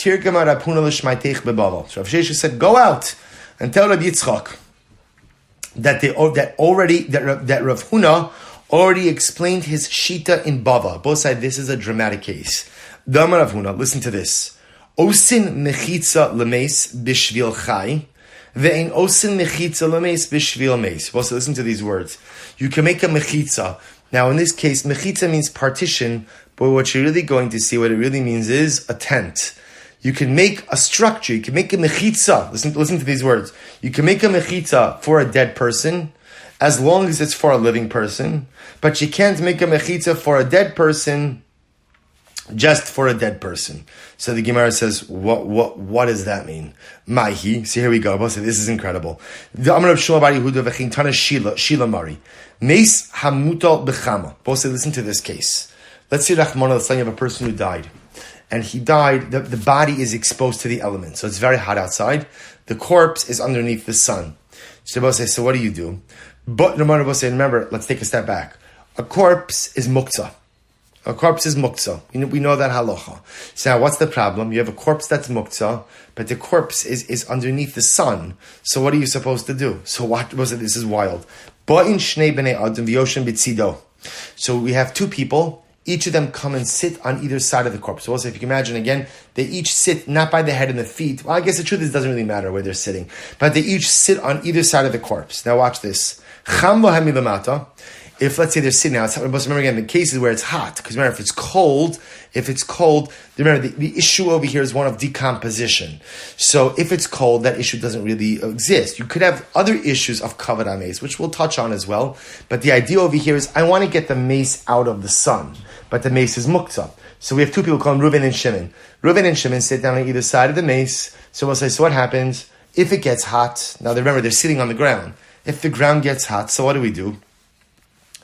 Sheshes said, go out and tell Rabbi Yitzchak that Rav Huna already explained his shita in Bava. Both sides, this is a dramatic case. Dama Rav Huna, listen to this. Osin mechitza lemeis bishvil chai, ve'ein osin mechitza lemeis bishvil meis. Also, listen to these words. You can make a mechitza. Now, in this case, mechitza means partition, but what you're really going to see, what it really means is a tent. You can make a structure. You can make a mechitza. Listen to these words. You can make a mechitza for a dead person, as long as it's for a living person. But you can't make a mechitza for a dead person, just for a dead person. So the Gemara says, what does that mean? Maihi. So here we go. This is incredible. The Amar of Shmuel bar Yehuda v'chintana Shila Mari. Meis hamutal b'chama. Both listen to this case. Let's say Rahman al-Islam, you have a person who died. And he died, the body is exposed to the elements. So it's very hot outside. The corpse is underneath the sun. So Rabbi says, so what do you do? But Rabbi says, remember, let's take a step back. A corpse is muktzah. A corpse is muktzah. We know that halacha. So now what's the problem? You have a corpse that's muktzah, but the corpse is underneath the sun. So what are you supposed to do? So what was it? This is wild. Ba'in shnei b'nei adam v'yoshem b'tzido. So we have two people. Each of them come and sit on either side of the corpse. So also, if you can imagine again, they each sit not by the head and the feet. Well, I guess the truth is it doesn't really matter where they're sitting. But they each sit on either side of the corpse. Now watch this. Cham lo hamilamata. If let's say they're sitting outside, remember again, the cases where it's hot, because remember, if it's cold, remember the issue over here is one of decomposition. So if it's cold, that issue doesn't really exist. You could have other issues of kavod mace, which we'll touch on as well. But the idea over here is I want to get the mace out of the sun, but the mace is muktzah. So we have two people called Reuven and Shimon. Reuven and Shimon sit down on either side of the mace. So we'll say, so what happens if it gets hot? Now remember, they're sitting on the ground. If the ground gets hot, so what do?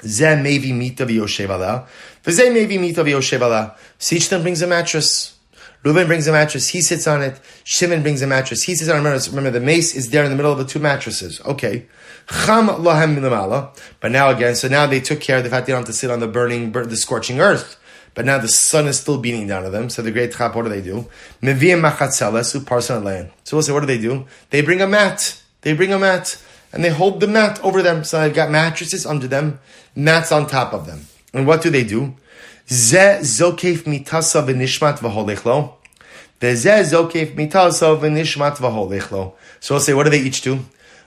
Zeh mevi mita v'yoshev ala. V'zeh mevi mita v'yoshev ala. So each of them brings a mattress. Reuven brings a mattress. He sits on it. Shimon brings a mattress. He sits on it. Remember, the mace is there in the middle of the two mattresses. Okay. Cham lahem milamala. But now again, so now they took care of the fact they don't have to sit on the scorching earth. But now the sun is still beating down on them. So the great chap, what do? Meviyem machatzeles uparson land. So we'll say, what do? They bring a mat. And they hold the mat over them. So they've got mattresses under them, mats on top of them. And what do? Zeh zokef mitasa v'nishmat v'holechlo. Zeh zokef mitasa v'nishmat v'holechlo. So we'll say, what do they each do?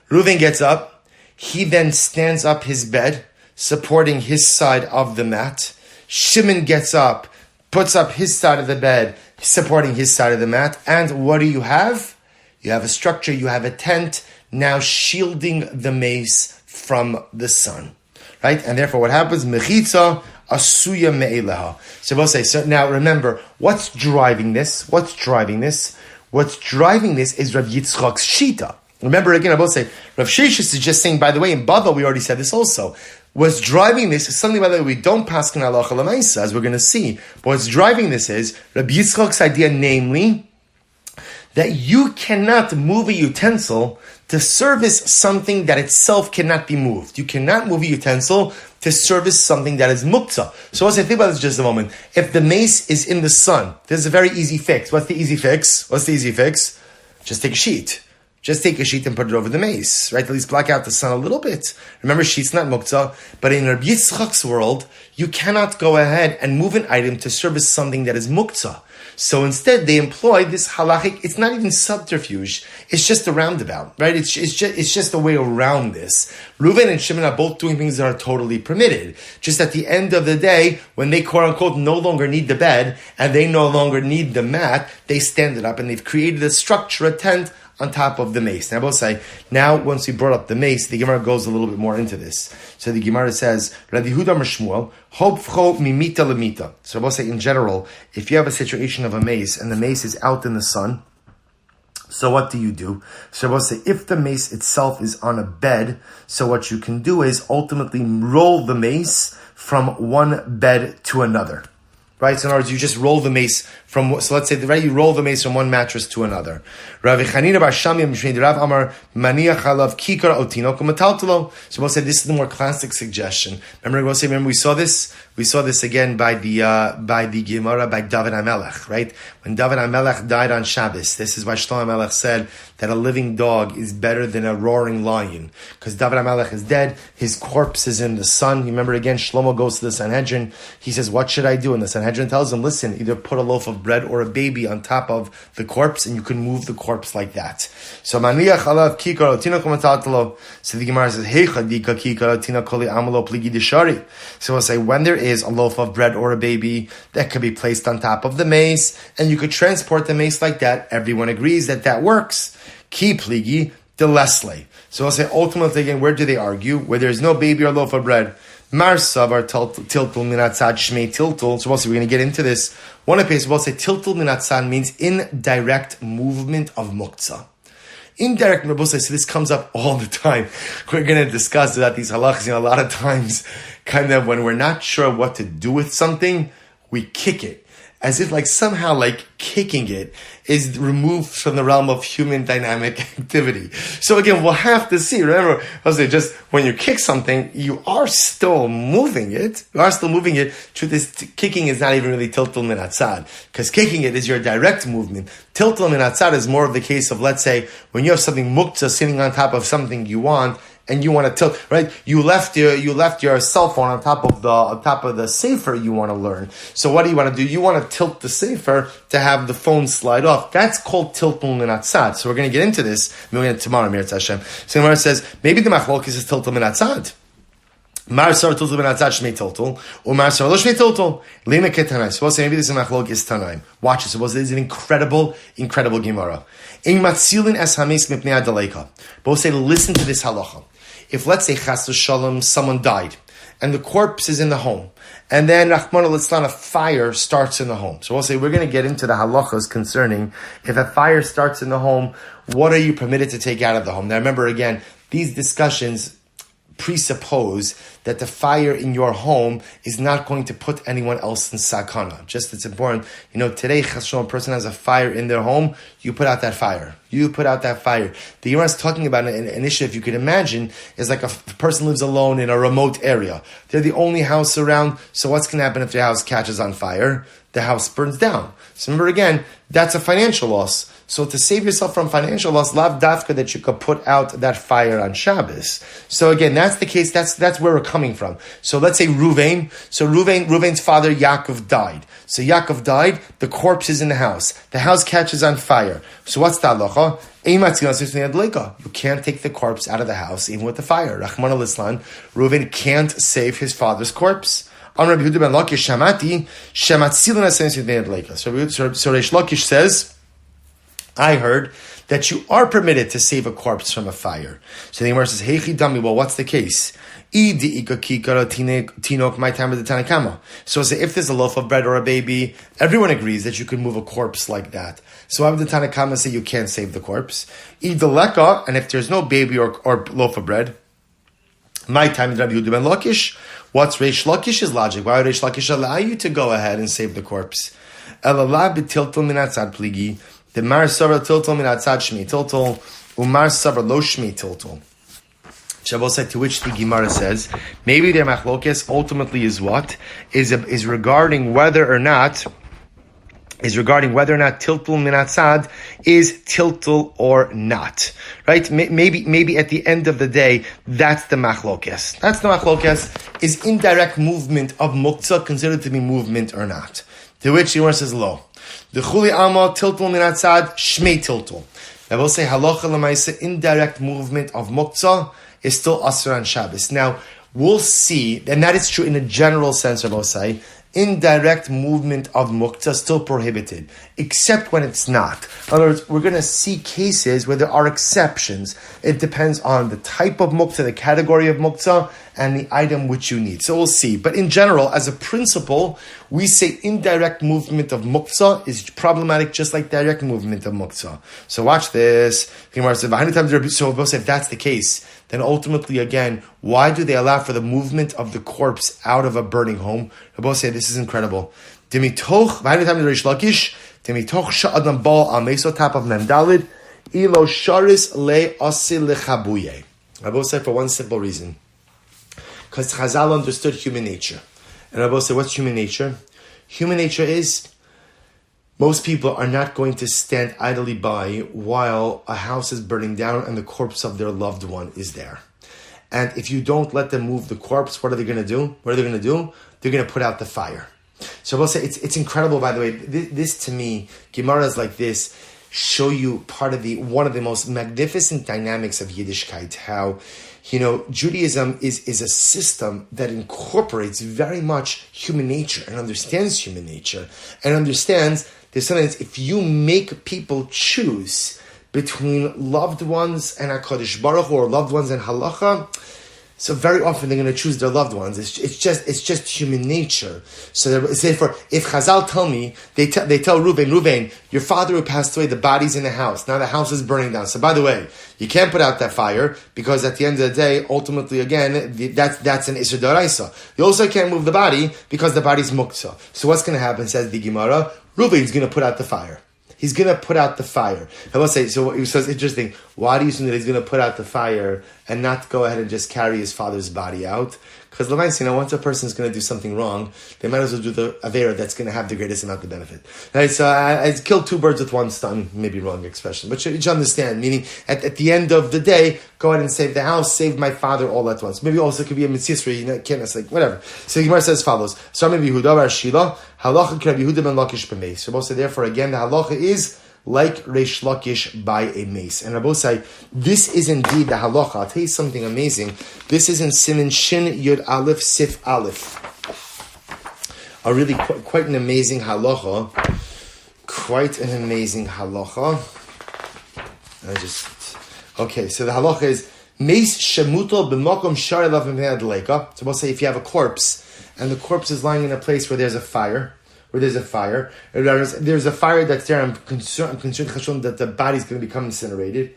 Reuven gets up. He then stands up his bed. supporting his side of the mat. Shimon gets up, puts up his side of the bed, supporting his side of the mat. And what do you have? You have a structure, you have a tent, now shielding the mace from the sun. Right? And therefore what happens? Mechitza asuya me'eleha. So we'll say, so now remember, what's driving this? What's driving this is Rav Yitzchak's Shita. Remember again, I will say, Rav Sheshis is just saying, by the way, in Bava, we already said this also. What's driving this is something, by the way, we don't pass in halacha l'maisa, as we're going to see. But what's driving this is Rabbi Yitzchak's idea, namely, that you cannot move a utensil to service something that itself cannot be moved. You cannot move a utensil to service something that is muktzah. So let's say, think about this just a moment. If the mace is in the sun, there's a very easy fix. What's the easy fix? Just take a sheet. Just take a sheet and put it over the mace, right? At least block out the sun a little bit. Remember, sheet's not muktzah, but in Rabbi Yitzchak's world, you cannot go ahead and move an item to service something that is muktzah. So instead, they employ this halachic. It's not even subterfuge. It's just a roundabout, right? It's just a way around this. Reuven and Shimon are both doing things that are totally permitted. Just at the end of the day, when they quote unquote no longer need the bed and they no longer need the mat, they stand it up and they've created a structure, a tent on top of the mace. Now, I will say, now once we brought up the mace, the Gemara goes a little bit more into this. So the Gemara says, Rabbi Yehuda Shmuel, hopfcho mimita lemita. So I will say, in general, if you have a situation of a mace and the mace is out in the sun, so what do? So I will say, if the mace itself is on a bed, so what you can do is ultimately roll the mace from one bed to another. Right? So in other words, you just roll the mace from, so let's say, right, you roll the mace from one mattress to another. Rav Chanina bar Shamia Mishmei Rav Amar Maniach Halav Kikar Otinok U'Metaltalo. So we'll say this is the more classic suggestion. Remember we saw this again by the Gemara by David HaMelech, right? When David HaMelech died on Shabbos, this is why Shlomo HaMelech said that a living dog is better than a roaring lion. Because David HaMelech is dead, his corpse is in the sun. You remember again, Shlomo goes to the Sanhedrin, he says, what should I do? And the Sanhedrin tells him, listen, either put a loaf of bread or a baby on top of the corpse, and you can move the corpse like that. So Maniach Alav Kikar Otinok U'Metaltalo. So the Gemara says, Heicha Dika Kikar Otinok Koli Amalo Pligi Dishari. So we'll say, when there is a loaf of bread or a baby that could be placed on top of the mace, and you could transport the mace like that, everyone agrees that works. Ki Pligi de Leslie. So we'll say, ultimately again, where do they argue? Where there's no baby or loaf of bread. Mar Savar Tiltul Minatzad Shmei Tiltul. So we'll say, we're going to get into this. One of the places we'll say Tiltul Minatzad means indirect movement of muktzah. Indirect mabusay, so this comes up all the time. We're going to discuss about these halachas. A lot of times, kind of when we're not sure what to do with something, we kick it. As if somehow kicking it is removed from the realm of human dynamic activity. So again, we'll have to see. Remember, I'll say just when you kick something, you are still moving it. Truth is, kicking is not even really tiltul min hatzad, because kicking it is your direct movement. Tiltul min hatzad is more of the case of, let's say, when you have something muktzah sitting on top of something you want, and you want to tilt, right? You left your cell phone on top of the sefer you want to learn. So what do you want to do? You want to tilt the sefer to have the phone slide off. That's called tiltul min hatzad. So we're going to get into this. We're going to tomorrow, Mirat Hashem. So Gemara says maybe the machlokes is tiltul min hatzad. Mar sar tiltul min hatzad shmei tiltul, or mar sar lo shmei tiltul. Lema ketanai. So we'll say maybe this is machlokes is tanaim. Watch this. This is an incredible Gemara. Ein matzilin es hames mipnei adaleika. Both say listen to this halacha. If, let's say, chas v'shalom, someone died, and the corpse is in the home, and then, Rahman al-Islam, a fire starts in the home. So we'll say, we're going to get into the halachas concerning, if a fire starts in the home, what are you permitted to take out of the home? Now remember, again, these discussions presuppose that the fire in your home is not going to put anyone else in sakana. Just it's important. Today, a person has a fire in their home, you put out that fire. The Gemara is talking about an issue, if you could imagine, is like a person lives alone in a remote area. They're the only house around, so what's going to happen if their house catches on fire? the house burns down. So remember again, that's a financial loss. So to save yourself from financial loss, lav dafka that you could put out that fire on Shabbos. So again, that's the case. That's where we're coming from. So let's say Ruvain. So Ruvain's father Yaakov died. So Yaakov died. The corpse is in the house. The house catches on fire. So what's the halacha? You can't take the corpse out of the house even with the fire. Rahman al-Islam, Ruvain can't save his father's corpse. On Rabbi Yehuda ben Lakish Shamati, so Reish Lakish says, I heard that you are permitted to save a corpse from a fire. So the Gemara says, Heichi Dami, well, what's the case? My time with the Tanakama. So say if there's a loaf of bread or a baby, everyone agrees that you can move a corpse like that. So why would the Tanakama say you can't save the corpse? Leka, and if there's no baby or loaf of bread, my time with Rabbi Yehuda ben Lakish, what's Reish Lakish's logic? Why would Reish Lakish allow you to go ahead and save the corpse? Elalah b'tiltul minatzad pligi. The Mar Savra Tiltul min Atzad Shmi Tiltul, Umar Savra Lo Shmi Tiltul. Shabbos said, to which the Gemara says, maybe their machlokes ultimately is what? Is regarding whether or not Tiltul min Atzad is Tiltul or not. Right? Maybe at the end of the day, that's the machlokes. That's the machlokes. Is indirect movement of muktzah considered to be movement or not? To which the Gemara says, lo. The chuli alma tiltul min atzad shmei tiltul. I will say halacha l'maisa, indirect movement of muktzah is still asur on Shabbos. Now we'll see, and that is true in a general sense. I will say indirect movement of muktzah still prohibited, except when it's not. In other words, we're going to see cases where there are exceptions. It depends on the type of muktzah, the category of muktzah, and the item which you need. So we'll see. But in general, as a principle, we say indirect movement of muktzah is problematic, just like direct movement of muktzah. So watch this. So if that's the case, then ultimately, again, why do they allow for the movement of the corpse out of a burning home? Rabbi say this is incredible. Top of Memdalid, ilo sharis le asil lechabuye. Rabbi said for one simple reason. Because Chazal understood human nature. And Rabbi said, what's human nature? Human nature is, most people are not going to stand idly by while a house is burning down and the corpse of their loved one is there. And if you don't let them move the corpse, what are they going to do? They're going to put out the fire. So Rabbi said, it's incredible, by the way. This to me, Gemaras like this show you one of the most magnificent dynamics of Yiddishkeit, how Judaism is a system that incorporates very much human nature and understands human nature and understands there's sometimes if you make people choose between loved ones and HaKadosh Baruch Hu or loved ones and halacha, so very often they're going to choose their loved ones. It's just human nature. So therefore, if Chazal tell me, they tell Ruvain, your father who passed away, the body's in the house. Now the house is burning down. So by the way, you can't put out that fire because at the end of the day, ultimately again, that's an Isser D'Oraisa. You also can't move the body because the body's muktzah. So what's going to happen, says the Gemara, Ruvain's going to put out the fire. He's going to put out the fire. I will say, so it was interesting. Why do you assume that he's going to put out the fire and not go ahead and just carry his father's body out? Because once a person is going to do something wrong, they might as well do the avera that's going to have the greatest amount of benefit. Right, so I killed two birds with one stone. Maybe wrong expression, but you understand. Meaning, at the end of the day, go ahead and save the house, save my father all at once. Maybe also it could be a mitzvah, can't it's like whatever. So the Gemara says as follows: So maybe Yehuda bar Shila halacha Rabbi Yehuda ben Lakish b'meis. So Rabbi say therefore again the halacha is like Reish Lakish by a mace. And Rabbi say, this is indeed the halacha. I'll tell you something amazing. This is in Siman Shin Yud Aleph Sif Aleph. A really quite an amazing halacha. Quite an amazing halacha. Okay, so the halacha is mace shemuto b'makom shar elav mimei adleika. So we'll say if you have a corpse and the corpse is lying in a place where there's a fire, there's a fire that's there, I'm concerned that the body's going to become incinerated.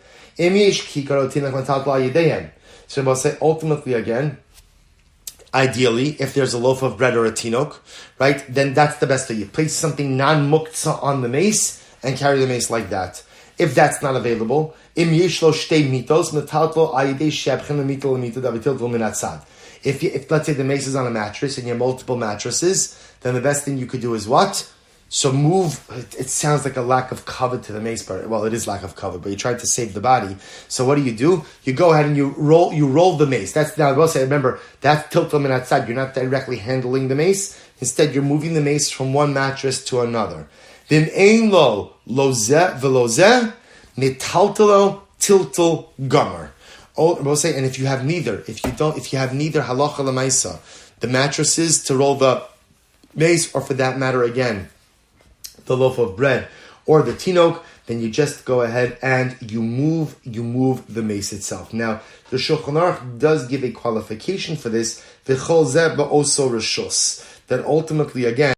So we'll say ultimately again, ideally, if there's a loaf of bread or a tinok, right, then that's the best thing. You place something non-muktzah on the mace and carry the mace like that. If that's not available, if let's say the mace is on a mattress and you have multiple mattresses, then the best thing you could do is what? So move, it sounds like a lack of cover to the mace, but well, it is lack of cover, but you're trying to save the body. So what do? You go ahead and you roll the mace. That's now I will say, remember, that's tiltum and outside. You're not directly handling the mace. Instead, you're moving the mace from one mattress to another. Vim ein lo lozeh velozeh mitaltelo tiltel gomer. Oh, we'll say, and if you have neither, if you have neither halacha lemaisa, the mattresses to roll the mace, or for that matter, again, the loaf of bread or the tinok, then you just go ahead and you move the mace itself. Now, the Shulchan Aruch does give a qualification for this, v'chol zeh ba'oso reshus, that ultimately, again,